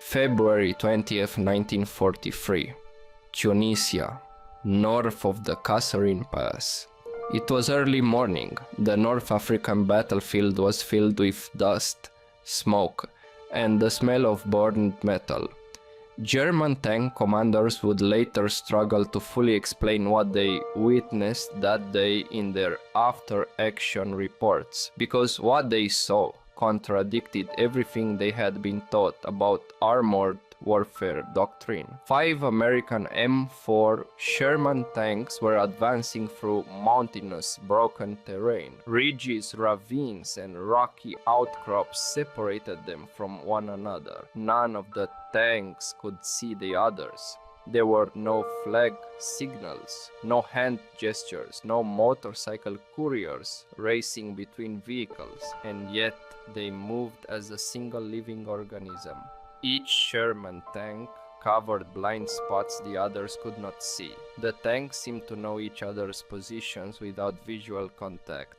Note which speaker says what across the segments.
Speaker 1: February 20th, 1943. Tunisia, north of the Kasserine Pass. It was early morning. The North African battlefield was filled with dust, smoke, and the smell of burned metal. German tank commanders would later struggle to fully explain what they witnessed that day in their after-action reports, because what they saw contradicted everything they had been taught about armored warfare doctrine. 5 American M4 Sherman tanks were advancing through mountainous, broken terrain. Ridges, ravines, and rocky outcrops separated them from one another. None of the tanks could see the others. There were no flag signals, no hand gestures, no motorcycle couriers racing between vehicles, and yet they moved as a single living organism. Each Sherman tank covered blind spots the others could not see. The tanks seemed to know each other's positions without visual contact.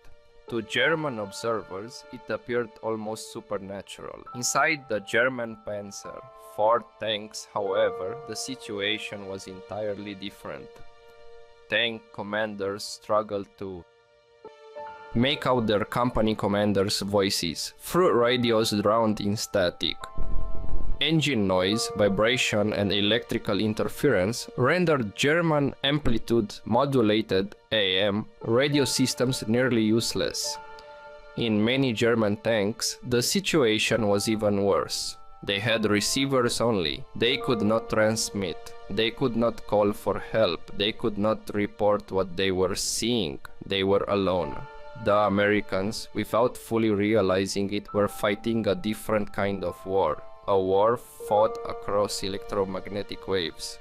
Speaker 1: To German observers, it appeared almost supernatural. Inside the German Panther 4 tanks, however, the situation was entirely different. Tank commanders struggled to make out their company commanders' voices through radios drowned in static. Engine noise, vibration, and electrical interference rendered German amplitude-modulated AM radio systems nearly useless. In many German tanks, the situation was even worse. They had receivers only. They could not transmit. They could not call for help. They could not report what they were seeing. They were alone. The Americans, without fully realizing it, were fighting a different kind of war. A war fought across electromagnetic waves.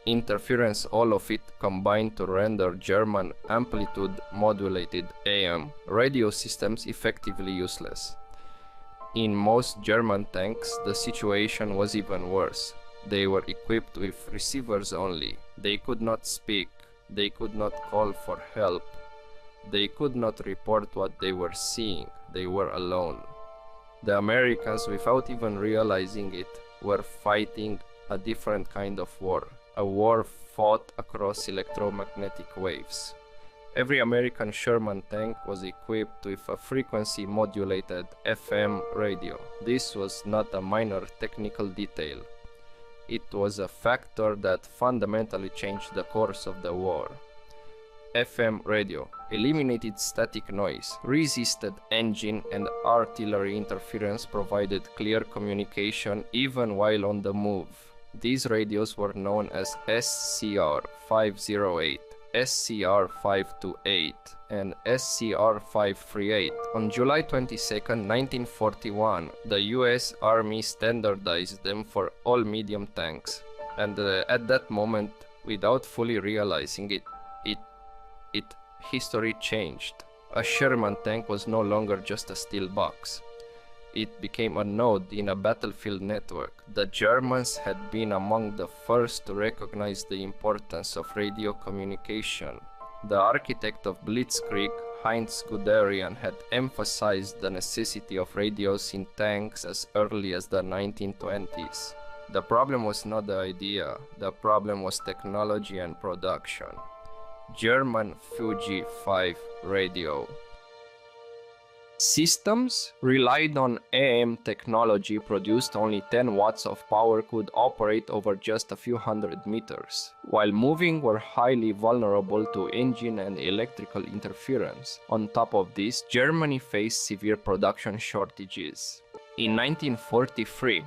Speaker 1: Interference, all of it combined to render German amplitude-modulated AM radio systems effectively useless. In most German tanks, the situation was even worse. They were equipped with receivers only. They could not speak. They could not call for help. They could not report what they were seeing. They were alone. The Americans, without even realizing it, were fighting a different kind of war. A war fought across electromagnetic waves. Every American Sherman tank was equipped with a frequency-modulated FM radio. This was not a minor technical detail. It was a factor that fundamentally changed the course of the war. FM radio eliminated static noise, resisted engine and artillery interference, provided clear communication even while on the move. These radios were known as SCR-508, SCR-528, and SCR-538. On July 22, 1941, the US Army standardized them for all medium tanks, and at that moment, without fully realizing it, history changed. A Sherman tank was no longer just a steel box. It became a node in a battlefield network. The Germans had been among the first to recognize the importance of radio communication. The architect of Blitzkrieg, Heinz Guderian, had emphasized the necessity of radios in tanks as early as the 1920s. The problem was not the idea, the problem was technology and production. German Fuji 5 radio systems relied on AM technology, produced only 10 watts of power, could operate over just a few hundred meters. While moving, were highly vulnerable to engine and electrical interference. On top of this, Germany faced severe production shortages. In 1943,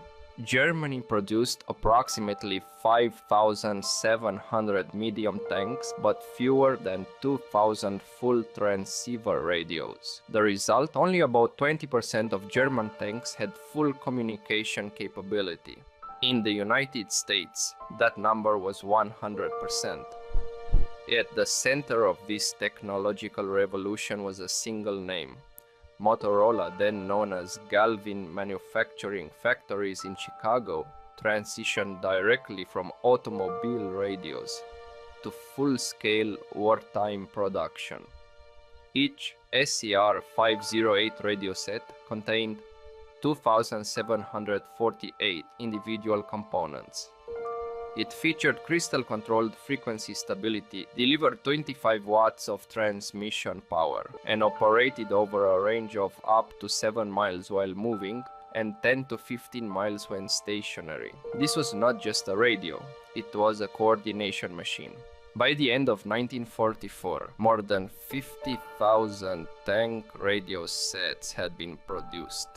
Speaker 1: Germany produced approximately 5,700 medium tanks, but fewer than 2,000 full transceiver radios. The result, only about 20% of German tanks had full communication capability. In the United States, that number was 100%. At the center of this technological revolution was a single name. Motorola, then known as Galvin Manufacturing Factories in Chicago, transitioned directly from automobile radios to full-scale wartime production. Each SCR-508 radio set contained 2,748 individual components. It featured crystal-controlled frequency stability, delivered 25 watts of transmission power, and operated over a range of up to 7 miles while moving and 10 to 15 miles when stationary. This was not just a radio, it was a coordination machine. By the end of 1944, more than 50,000 tank radio sets had been produced.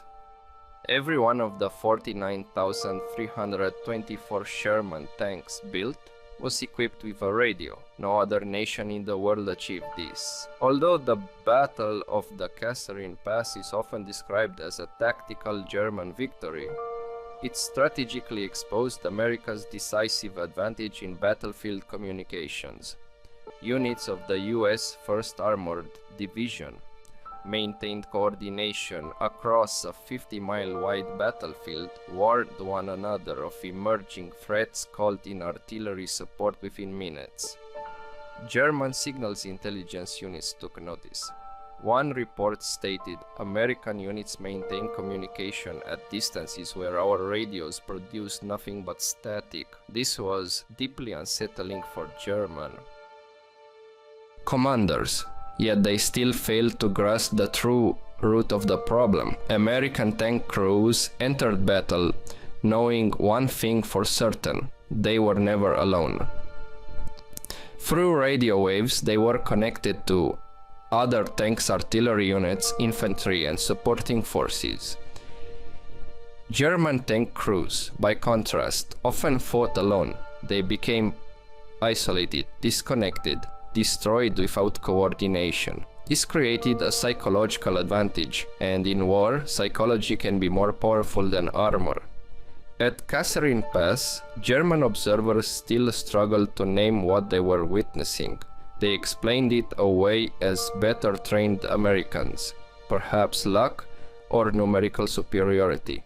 Speaker 1: Every one of the 49,324 Sherman tanks built was equipped with a radio. No other nation in the world achieved this. Although the Battle of the Kasserine Pass is often described as a tactical German victory, it strategically exposed America's decisive advantage in battlefield communications. Units of the U.S. 1st Armored Division maintained coordination across a 50-mile-wide battlefield, warned one another of emerging threats, called in artillery support within minutes. German signals intelligence units took notice. One report stated, American units maintain communication at distances where our radios produce nothing but static. This was deeply unsettling for German commanders, yet they still failed to grasp the true root of the problem. American tank crews entered battle knowing one thing for certain: they were never alone. Through radio waves, they were connected to other tanks, artillery units, infantry, and supporting forces. German tank crews, by contrast, often fought alone. They became isolated, disconnected, destroyed without coordination. This created a psychological advantage, and in war, psychology can be more powerful than armor. At Kasserine Pass, German observers still struggled to name what they were witnessing. They explained it away as better trained Americans, perhaps luck or numerical superiority.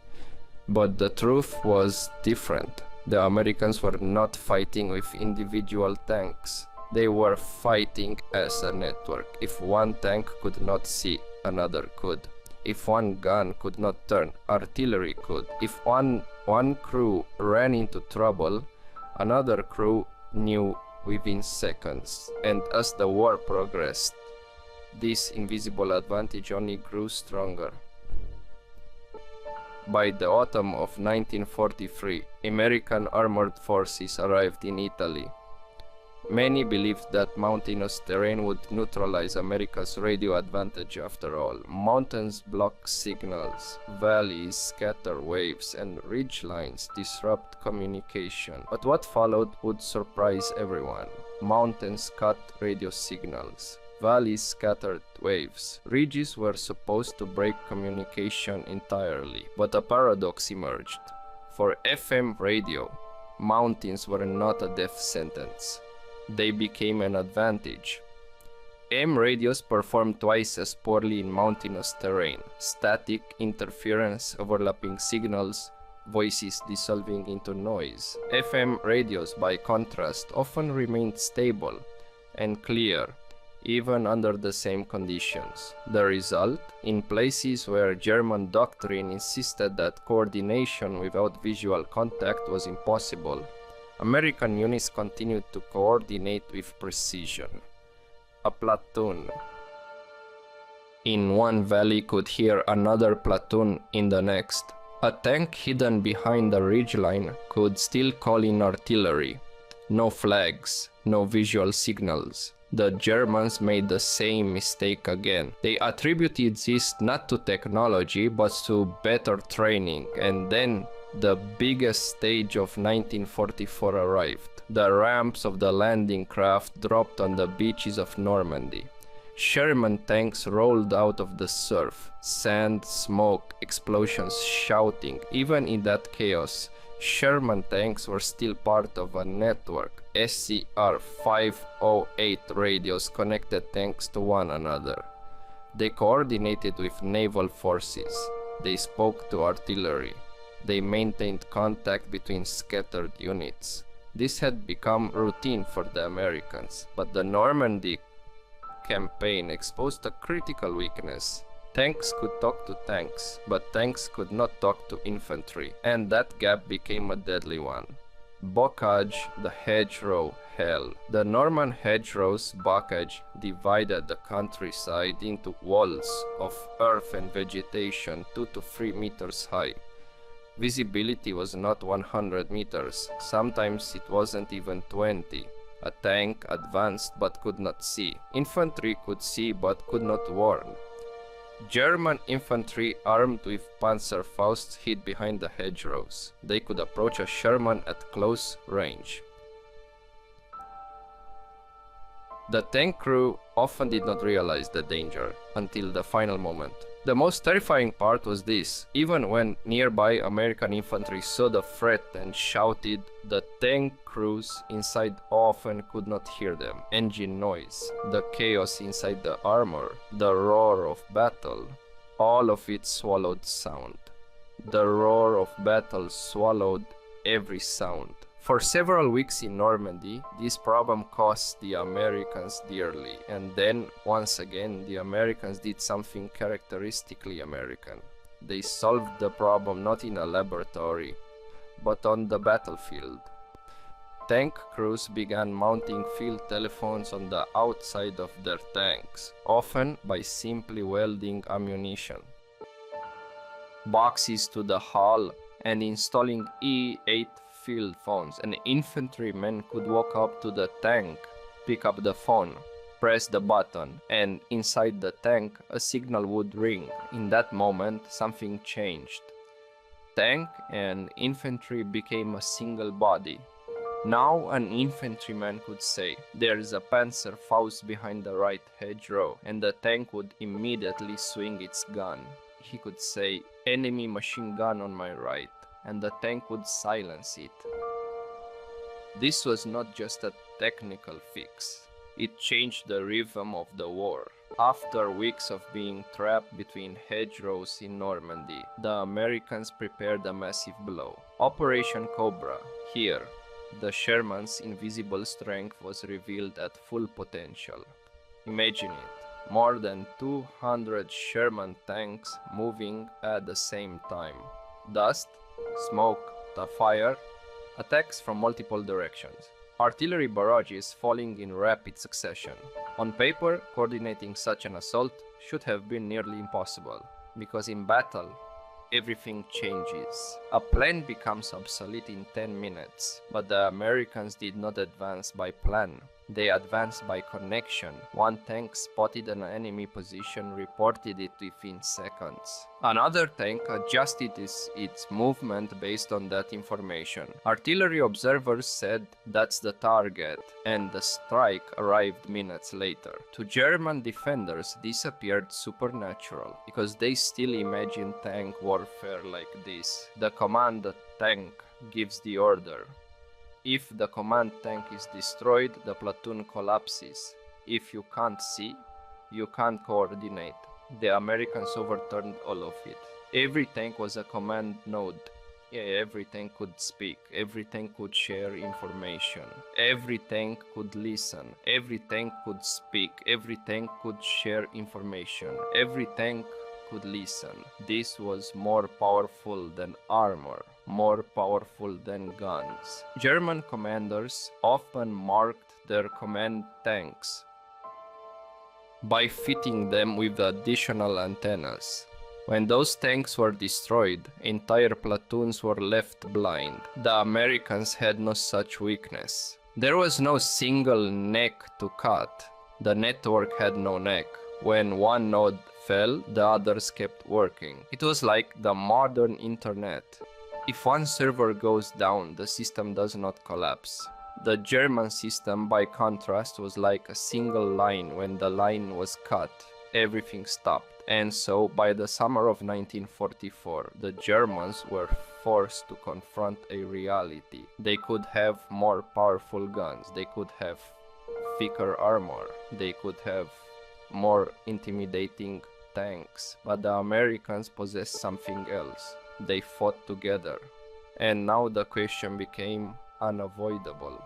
Speaker 1: But the truth was different. The Americans were not fighting with individual tanks. They were fighting as a network. If one tank could not see, another could. If one gun could not turn, artillery could. If one crew ran into trouble, another crew knew within seconds. And as the war progressed, this invisible advantage only grew stronger. By the autumn of 1943, American armored forces arrived in Italy. Many believed that mountainous terrain would neutralize America's radio advantage after all. Mountains block signals, valleys scatter waves, and ridgelines disrupt communication. But what followed would surprise everyone. Mountains cut radio signals. Valleys scattered waves. Ridges were supposed to break communication entirely, but a paradox emerged. For FM radio, mountains were not a death sentence. They became an advantage. AM radios performed twice as poorly in mountainous terrain. Static, interference, overlapping signals, voices dissolving into noise. FM radios, by contrast, often remained stable and clear, even under the same conditions. The result? In places where German doctrine insisted that coordination without visual contact was impossible, American units continued to coordinate with precision. A platoon in one valley could hear another platoon in the next. A tank hidden behind a ridgeline could still call in artillery. No flags, no visual signals. The Germans made the same mistake again. They attributed this not to technology but to better training, and then the biggest stage of 1944 arrived. The ramps of the landing craft dropped on the beaches of Normandy. Sherman tanks rolled out of the surf. Sand, smoke, explosions, shouting. Even in that chaos, Sherman tanks were still part of a network. SCR-508 radios connected tanks to one another. They coordinated with naval forces. They spoke to artillery. They maintained contact between scattered units. This had become routine for the Americans, but the Normandy campaign exposed a critical weakness. Tanks could talk to tanks, but tanks could not talk to infantry, and that gap became a deadly one. Bocage, the hedgerow hell. The Norman hedgerows bocage divided the countryside into walls of earth and vegetation 2 to 3 meters high. Visibility was not 100 meters, sometimes it wasn't even 20. A tank advanced but could not see. Infantry could see but could not warn. German infantry armed with Panzerfausts hid behind the hedgerows. They could approach a Sherman at close range. The tank crew often did not realize the danger until the final moment. The most terrifying part was this: even when nearby American infantry saw the threat and shouted, the tank crews inside often could not hear them. Engine noise, the chaos inside the armor, the roar of battle, all of it swallowed sound. The roar of battle swallowed every sound. For several weeks in Normandy, this problem cost the Americans dearly, and then, once again, the Americans did something characteristically American. They solved the problem not in a laboratory, but on the battlefield. Tank crews began mounting field telephones on the outside of their tanks, often by simply welding ammunition boxes to the hull and installing E8 field phones. An infantryman could walk up to the tank, pick up the phone, press the button, and inside the tank a signal would ring. In that moment, something changed. Tank and infantry became a single body. Now an infantryman could say, "There is a Panzerfaust behind the right hedgerow," and the tank would immediately swing its gun. He could say, "Enemy machine gun on my right," and the tank would silence it. This was not just a technical fix. It changed the rhythm of the war. After weeks of being trapped between hedgerows in Normandy, the Americans prepared a massive blow. Operation Cobra. Here, the Sherman's invisible strength was revealed at full potential. Imagine it. More than 200 Sherman tanks moving at the same time. Dust, smoke, the fire, attacks from multiple directions. Artillery barrages falling in rapid succession. On paper, coordinating such an assault should have been nearly impossible, because in battle, everything changes. A plan becomes obsolete in 10 minutes, but the Americans did not advance by plan. They advanced by connection. One tank spotted an enemy position, reported it within seconds. Another tank adjusted its movement based on that information. Artillery observers said, "That's the target," and the strike arrived minutes later. To German defenders, this appeared supernatural, because they still imagined tank warfare like this. The command tank gives the order. If the command tank is destroyed, the platoon collapses. If you can't see, you can't coordinate. The Americans overturned all of it. Every tank was a command node. Every tank could speak. Every tank could share information. Every tank could listen. Every tank could speak. Every tank could share information. Every tank could listen. This was more powerful than armor, more powerful than guns. German commanders often marked their command tanks by fitting them with additional antennas. When those tanks were destroyed, entire platoons were left blind. The Americans had no such weakness. There was no single neck to cut. The network had no neck. When one node fell, the others kept working. It was like the modern internet. If one server goes down, the system does not collapse. The German system, by contrast, was like a single line. When the line was cut, everything stopped. And so, by the summer of 1944, the Germans were forced to confront a reality. They could have more powerful guns, they could have thicker armor, they could have more intimidating tanks, but the Americans possessed something else. They fought together, and now the question became unavoidable.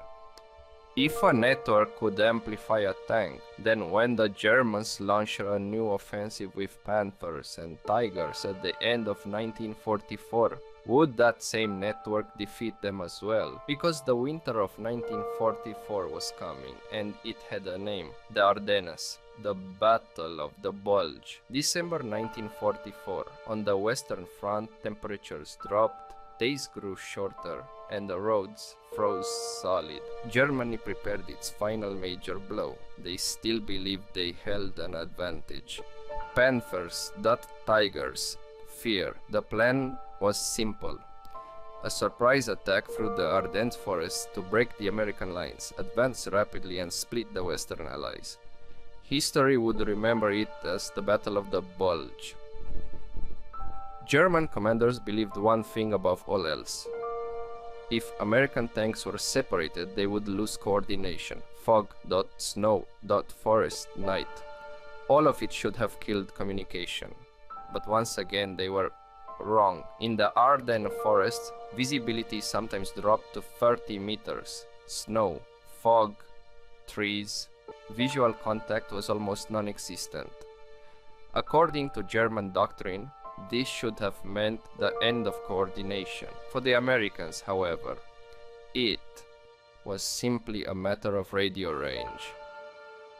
Speaker 1: If a network could amplify a tank, then when the Germans launched a new offensive with Panthers and Tigers at the end of 1944, would that same network defeat them as well? Because the winter of 1944 was coming, and it had a name, the Ardennes, the Battle of the Bulge. December 1944, on the Western Front, temperatures dropped, days grew shorter, and the roads froze solid. Germany prepared its final major blow. They still believed they held an advantage. Panthers, not Tigers, fear. The plan was simple. A surprise attack through the Ardennes forest to break the American lines, advance rapidly and split the Western Allies. History would remember it as the Battle of the Bulge. German commanders believed one thing above all else. If American tanks were separated, they would lose coordination. Fog, snow, forest, night. All of it should have killed communication. But once again, they were wrong. In the Ardennes forest, visibility sometimes dropped to 30 meters. Snow, fog, trees. Visual contact was almost non-existent. According to German doctrine, this should have meant the end of coordination. For the Americans, however, it was simply a matter of radio range.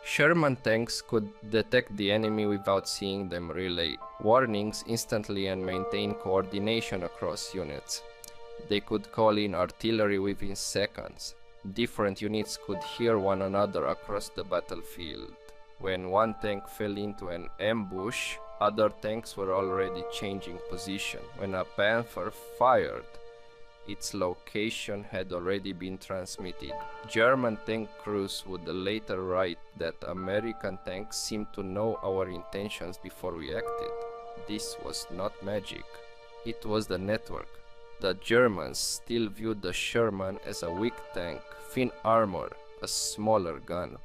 Speaker 1: Sherman tanks could detect the enemy without seeing them relay warnings instantly and maintain coordination across units. They could call in artillery within seconds. Different units could hear one another across the battlefield. When one tank fell into an ambush, other tanks were already changing position. When a Panther fired, its location had already been transmitted. German tank crews would later write that American tanks seemed to know our intentions before we acted. This was not magic. It was the network. The Germans still viewed the Sherman as a weak tank, thin armor, a smaller gun.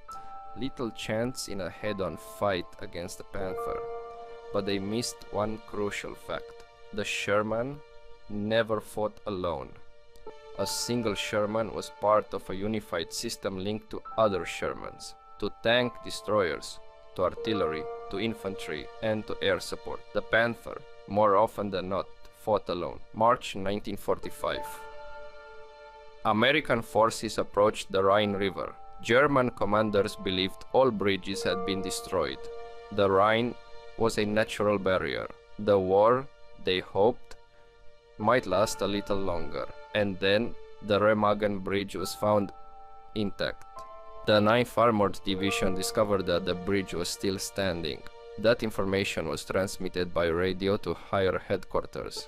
Speaker 1: Little chance in a head-on fight against the Panther. But they missed one crucial fact. The Sherman never fought alone. A single Sherman was part of a unified system linked to other Shermans, to tank destroyers, to artillery, to infantry, and to air support. The Panther, more often than not, fought alone. March 1945. American forces approached the Rhine River. German commanders believed all bridges had been destroyed. The Rhine was a natural barrier. The war, they hoped, might last a little longer, and then the Remagen Bridge was found intact. The 9th Armored Division discovered that the bridge was still standing. That information was transmitted by radio to higher headquarters.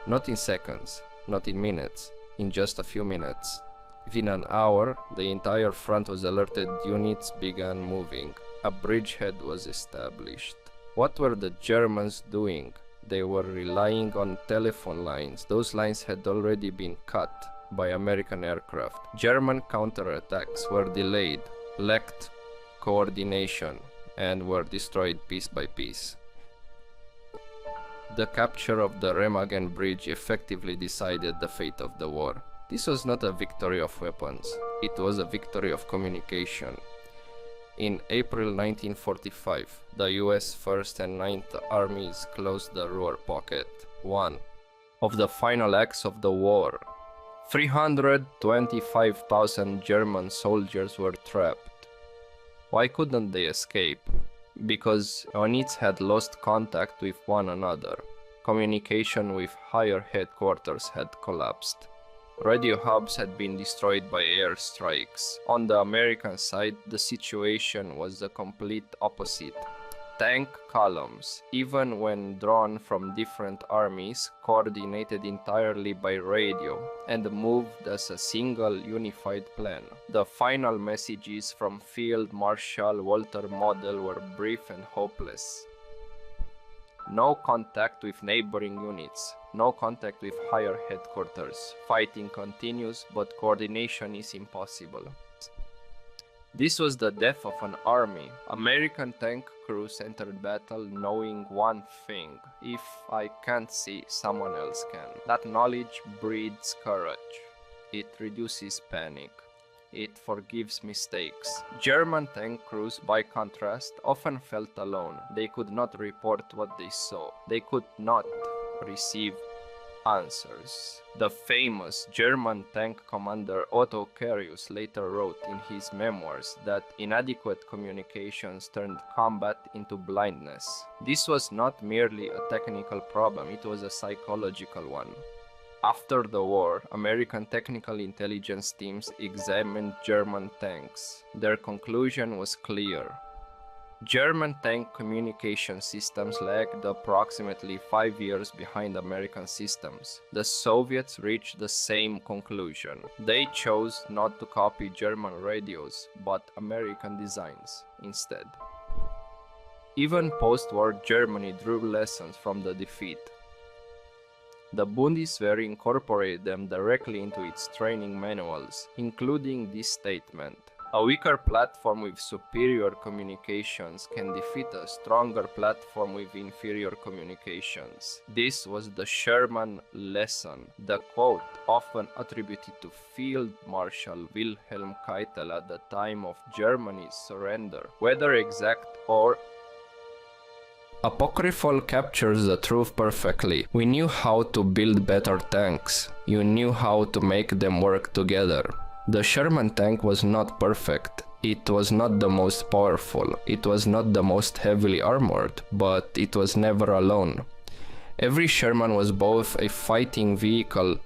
Speaker 1: Not in seconds, not in minutes, in just a few minutes. Within an hour, the entire front was alerted, units began moving. A bridgehead was established. What were the Germans doing? They were relying on telephone lines. Those lines had already been cut by American aircraft. German counterattacks were delayed, lacked coordination, and were destroyed piece by piece. The capture of the Remagen Bridge effectively decided the fate of the war. This was not a victory of weapons. It was a victory of communication. In April 1945, the US 1st and 9th Armies closed the Ruhr Pocket, one of the final acts of the war. 325,000 German soldiers were trapped. Why couldn't they escape? Because units had lost contact with one another. Communication with higher headquarters had collapsed. Radio hubs had been destroyed by airstrikes. On the American side, the situation was the complete opposite. Tank columns, even when drawn from different armies, coordinated entirely by radio and moved as a single unified plan. The final messages from Field Marshal Walter Model were brief and hopeless. No contact with neighboring units, no contact with higher headquarters. Fighting continues, but coordination is impossible. This was the death of an army. American tank crews entered battle knowing one thing: if I can't see, someone else can. That knowledge breeds courage. It reduces panic. It forgives mistakes. German tank crews, by contrast, often felt alone. They could not report what they saw. They could not receive answers. The famous German tank commander Otto Carius later wrote in his memoirs that inadequate communications turned combat into blindness. This was not merely a technical problem, it was a psychological one. After the war, American technical intelligence teams examined German tanks. Their conclusion was clear. German tank communication systems lagged approximately 5 years behind American systems. The Soviets reached the same conclusion. They chose not to copy German radios, but American designs instead. Even post-war Germany drew lessons from the defeat. The Bundeswehr incorporated them directly into its training manuals, including this statement: "A weaker platform with superior communications can defeat a stronger platform with inferior communications." This was the Sherman lesson, the quote often attributed to Field Marshal Wilhelm Keitel at the time of Germany's surrender. Whether exact or apocryphal, captures the truth perfectly. We knew how to build better tanks. You knew how to make them work together. The Sherman tank was not perfect. It was not the most powerful. It was not the most heavily armored, but it was never alone. Every Sherman was both a fighting vehicle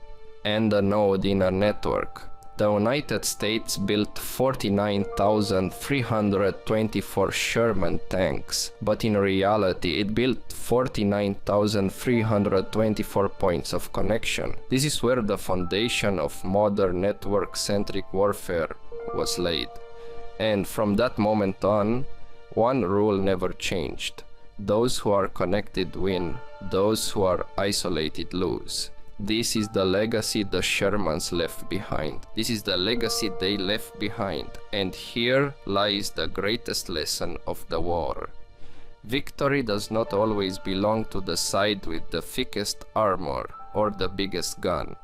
Speaker 1: and a node in a network. The United States built 49,324 Sherman tanks, but in reality it built 49,324 points of connection. This is where the foundation of modern network-centric warfare was laid. And from that moment on, one rule never changed. Those who are connected win, those who are isolated lose. This is the legacy the Shermans left behind. This is the legacy they left behind. And here lies the greatest lesson of the war. Victory does not always belong to the side with the thickest armor or the biggest gun.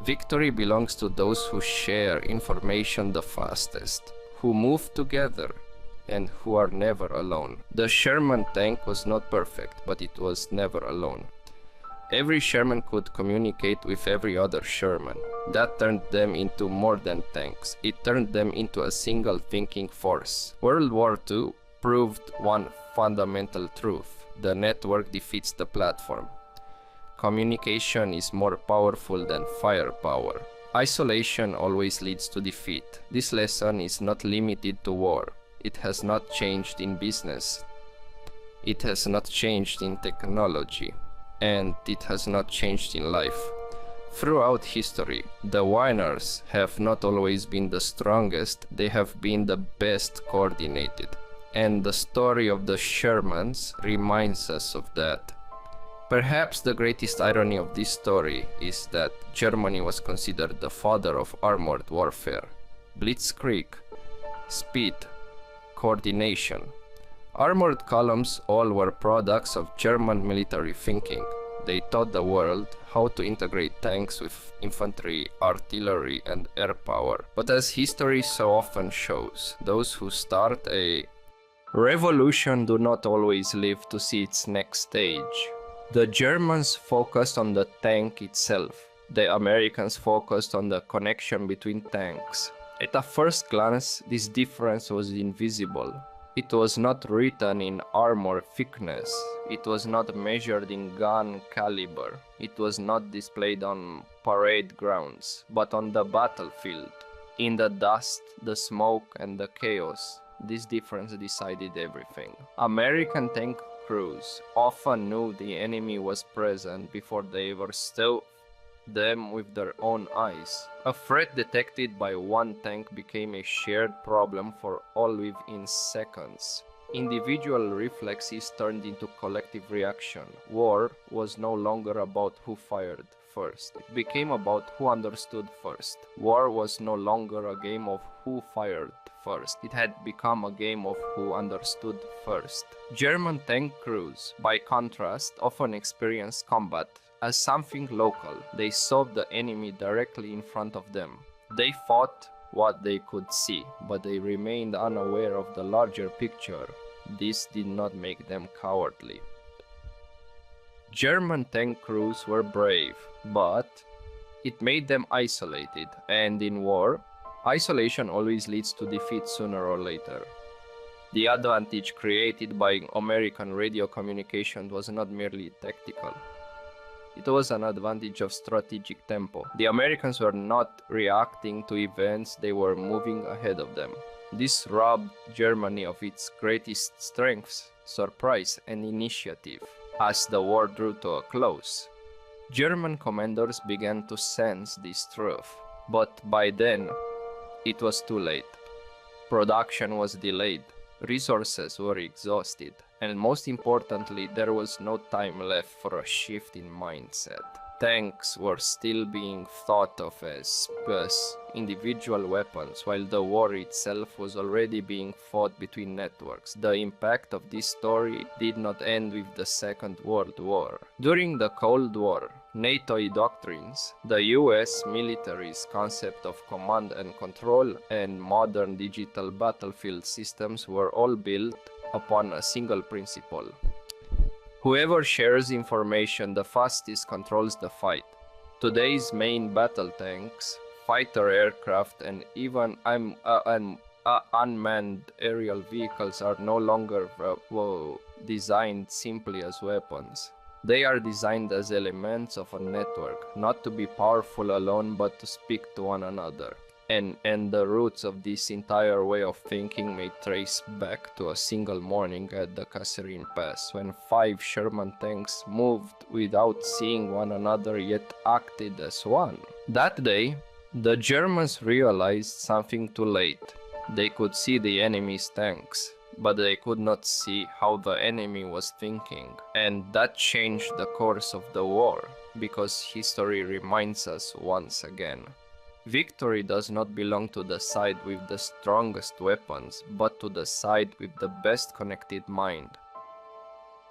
Speaker 1: Victory belongs to those who share information the fastest, who move together, and who are never alone. The Sherman tank was not perfect, but it was never alone. Every Sherman could communicate with every other Sherman. That turned them into more than tanks. It turned them into a single thinking force. World War II proved one fundamental truth: the network defeats the platform. Communication is more powerful than firepower. Isolation always leads to defeat. This lesson is not limited to war. It has not changed in business. It has not changed in technology. And it has not changed in life. Throughout history, the winners have not always been the strongest, they have been the best coordinated. And the story of the Shermans reminds us of that. Perhaps the greatest irony of this story is that Germany was considered the father of armored warfare. Blitzkrieg, speed, coordination. Armored columns all were products of German military thinking. They taught the world how to integrate tanks with infantry, artillery, and air power. But as history so often shows, those who start a revolution do not always live to see its next stage. The Germans focused on the tank itself. The Americans focused on the connection between tanks. At a first glance, this difference was invisible. It was not written in armor thickness. It was not measured in gun caliber. It was not displayed on parade grounds, but on the battlefield. In the dust, the smoke, and the chaos, this difference decided everything. American tank crews often knew the enemy was present before they ever saw them with their own eyes. A threat detected by one tank became a shared problem for all within seconds. Individual reflexes turned into collective reaction. War was no longer about who fired first. It became about who understood first. War was no longer a game of who fired first. It had become a game of who understood first. German tank crews, by contrast, often experienced combat as something local. They saw the enemy directly in front of them. They fought what they could see, but they remained unaware of the larger picture. This did not make them cowardly. German tank crews were brave, but it made them isolated, and in war, isolation always leads to defeat sooner or later. The advantage created by American radio communication was not merely tactical. It was an advantage of strategic tempo. The Americans were not reacting to events, they were moving ahead of them. This robbed Germany of its greatest strengths, surprise and initiative. As the war drew to a close, German commanders began to sense this truth, but by then, it was too late. Production was delayed, resources were exhausted, and most importantly, there was no time left for a shift in mindset. Tanks were still being thought of as individual weapons, while the war itself was already being fought between networks. The impact of this story did not end with the Second World War. During the Cold War, NATO doctrines, the US military's concept of command and control, and modern digital battlefield systems were all built upon a single principle. Whoever shares information the fastest controls the fight. Today's main battle tanks, fighter aircraft, and even unmanned aerial vehicles are no longer designed simply as weapons. They are designed as elements of a network, not to be powerful alone but to speak to one another. And the roots of this entire way of thinking may trace back to a single morning at the Kasserine Pass, when 5 Sherman tanks moved without seeing one another yet acted as one. That day, the Germans realized something too late. They could see the enemy's tanks, but they could not see how the enemy was thinking. And that changed the course of the war, because history reminds us once again. Victory does not belong to the side with the strongest weapons, but to the side with the best connected mind.